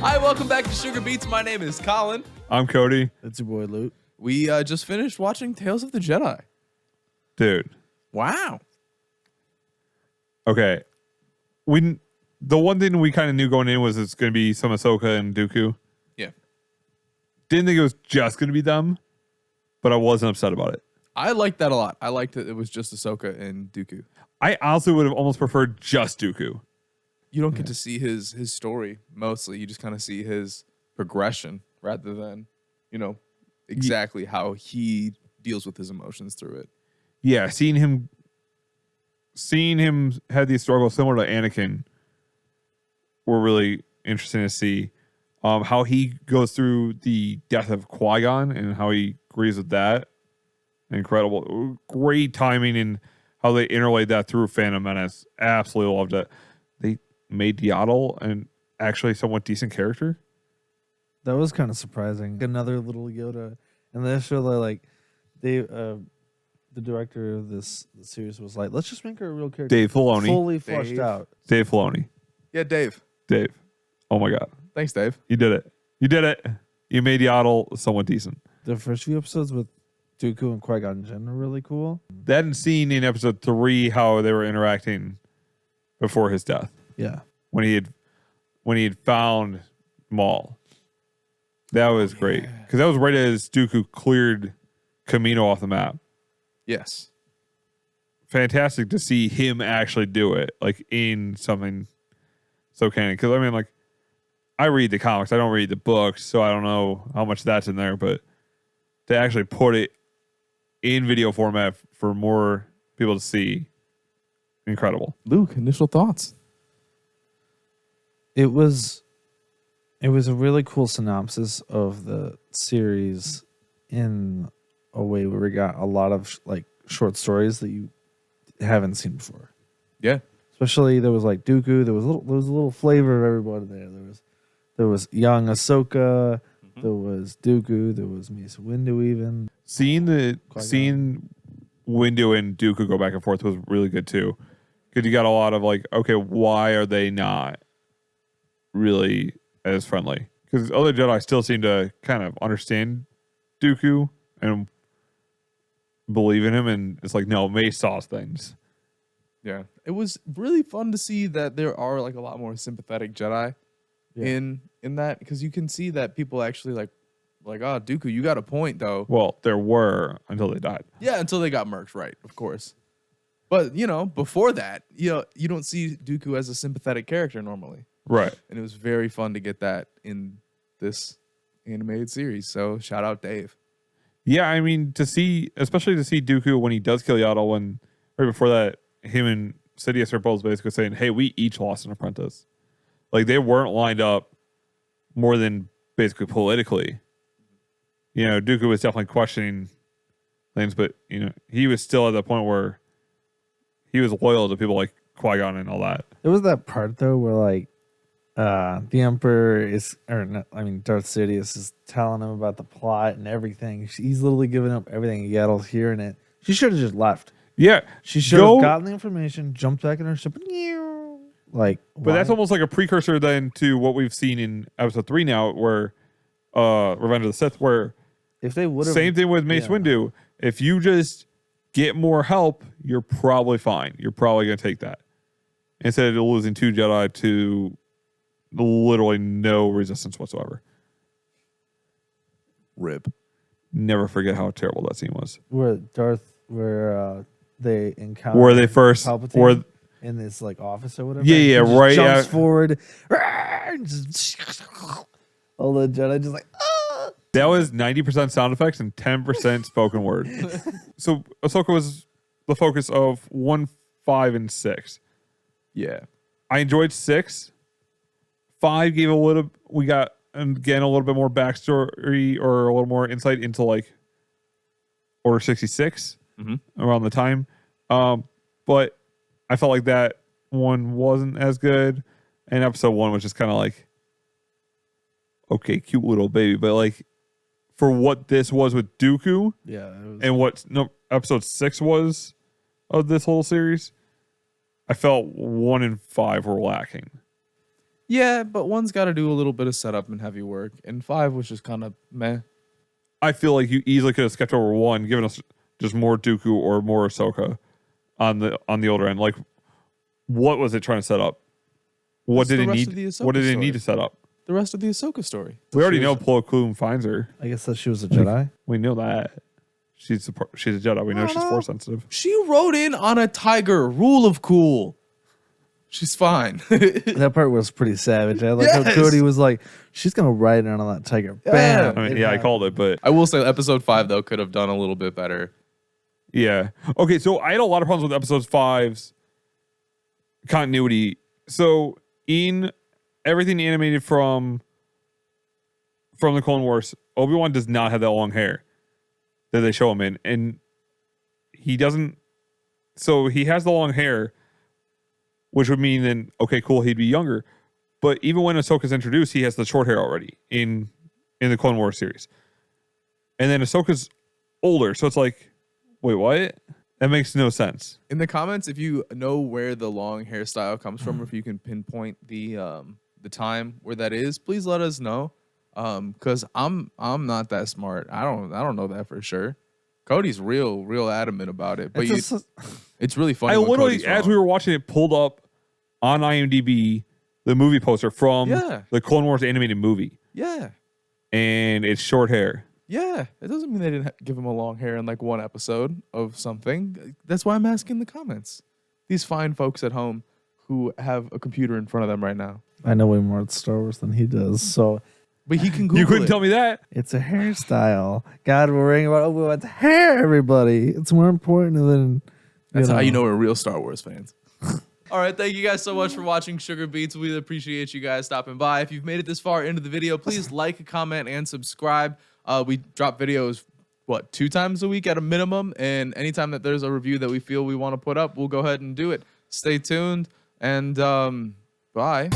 Hi, welcome back to Sugar Beats. My name is Colin. I'm Cody. It's your boy Luke. We just finished watching Tales of the Jedi. Dude. Wow. Okay. The one thing we kind of knew going in was it's going to be some Ahsoka and Dooku. Yeah. Didn't think it was just going to be them, but I wasn't upset about it. I liked that a lot. I liked that it was just Ahsoka and Dooku. I honestly would have almost preferred just Dooku. You don't get to see his story mostly. You just kind of see his progression rather than, exactly how he deals with his emotions through it. Yeah, seeing him have these struggles similar to Anakin were really interesting to see. How he goes through the death of Qui-Gon and how he agrees with that. Incredible. Great timing in how they interlaid that through Phantom Menace. Absolutely loved it. They made Yaddle an actually somewhat decent character. That was kind of surprising. Another little Yoda, and they show that the director of the series was like, let's just make her a real character. Dave Filoni. Fully fleshed out. Dave Filoni. Yeah, Dave. Oh my God. Thanks, Dave. You did it. You made Yaddle somewhat decent. The first few episodes with Dooku and Qui-Gon Jinn are really cool. That and seeing in episode 3 how they were interacting before his death. Yeah. When he had found Maul. That was great. Because that was right as Dooku cleared Kamino off the map. Yes. Fantastic to see him actually do it, like in something so canon. Because I mean, like, I read the comics, I don't read the books, so I don't know how much that's in there. But to actually put it in video format for more people to see, incredible. Luke, initial thoughts. It was a really cool synopsis of the series in a way where we got a lot of short stories that you haven't seen before. Yeah. Especially there was like Dooku, there was a little flavor of everybody there. There was young Ahsoka, there was Dooku, there was Mace Windu even. Seeing Windu and Dooku go back and forth was really good too. Because you got a lot of like, okay, why are they not really as friendly? Because other Jedi still seem to kind of understand Dooku and believe in him, and it's like, no, Mace saw things. Yeah. It was really fun to see that there are like a lot more sympathetic Jedi in that, because you can see that people actually like, oh, Dooku, you got a point though. Well, there were until they died. Yeah, until they got murked, right, of course. But, before that, you don't see Dooku as a sympathetic character normally. Right. And it was very fun to get that in this animated series. So shout out Dave. Yeah, I mean, especially to see Dooku when he does kill Yaddle, when right before that, him and Sidious are both basically saying, hey, we each lost an apprentice. Like, they weren't lined up more than basically politically. Dooku was definitely questioning things, but, he was still at the point where he was loyal to people like Qui-Gon and all that. There was that part though where the Emperor Darth Sidious is telling him about the plot and everything. He's literally giving up everything. Yaddle's hearing it. She should have just left. Yeah. She should have gotten the information, jumped back in her ship. But that's almost like a precursor then to what we've seen in episode 3 now, where Revenge of the Sith, where if they would have, same thing with Mace Windu. If you just get more help, you're probably fine. You're probably going to take that. Instead of losing 2 Jedi to literally no resistance whatsoever. Rip. Never forget how terrible that scene was. Where they encounter where they first Palpatine in this office or whatever. Yeah, right. Jumps forward. All the Jedi just That was 90% sound effects and 10% spoken word. So Ahsoka was the focus of 1, 5, and 6. Yeah. I enjoyed 6. 5 gave we got, again, a little bit more backstory or a little more insight into Order 66 around the time. But I felt like that one wasn't as good. And episode 1 was just kind of okay, cute little baby. But for what this was with Dooku, and what episode 6 was of this whole series, I felt 1 and 5 were lacking. Yeah, but one's got to do a little bit of setup and heavy work, and 5 was just kind of meh. I feel like you easily could have skipped over 1, given us just more Dooku or more Ahsoka on the older end. Like, what was it trying to set up? What That's did the it rest of need? the Ahsoka What did it story. need to set up? The rest of the Ahsoka story. We already know Plo Koon finds her. I guess that she was a Jedi. We know that she's a Jedi. We know she's Force sensitive. She rode in on a tiger. Rule of cool. She's fine. That part was pretty savage. I like how Yes. Cody was like, she's gonna ride in on that tiger. Bam. I mean, It yeah, I happened. called it, but I will say episode 5 though could have done a little bit better. yeah. Okay, so I had a lot of problems with episode 5's continuity. So in everything animated from the Clone Wars, Obi-Wan does not have that long hair that they show him in, and he doesn't. So he has the long hair, which would mean then okay, cool, he'd be younger. But even when Ahsoka's introduced, he has the short hair already in the Clone Wars series, and then Ahsoka's older, so it's like, wait, what? That makes no sense. In the comments, if you know where the long hairstyle comes from, or if you can pinpoint the time where that is, please let us know. Because I'm not that smart. I don't know that for sure. Cody's real adamant about it, but it's really funny. I when literally, Cody's as wrong. we were watching it, pulled up on IMDb the movie poster from Yeah. the Clone Wars animated movie, Yeah, and it's short hair. yeah. It doesn't mean they didn't give him a long hair in like one episode of something. That's why I'm asking in the comments. These fine folks at home who have a computer in front of them right now. I know way more about Star Wars than he does, so But he can Google You couldn't it. tell me that. it's a hairstyle. God, we're ringing about Obi-Wan's hair, everybody. It's more important than That's how you know we're real Star Wars fans. All right, thank you guys so much for watching Sugar Beats. We appreciate you guys stopping by. If you've made it this far into the video, please like, comment, and subscribe. We drop videos, 2 times a week at a minimum, and anytime that there's a review that we feel we want to put up, we'll go ahead and do it. Stay tuned, and bye.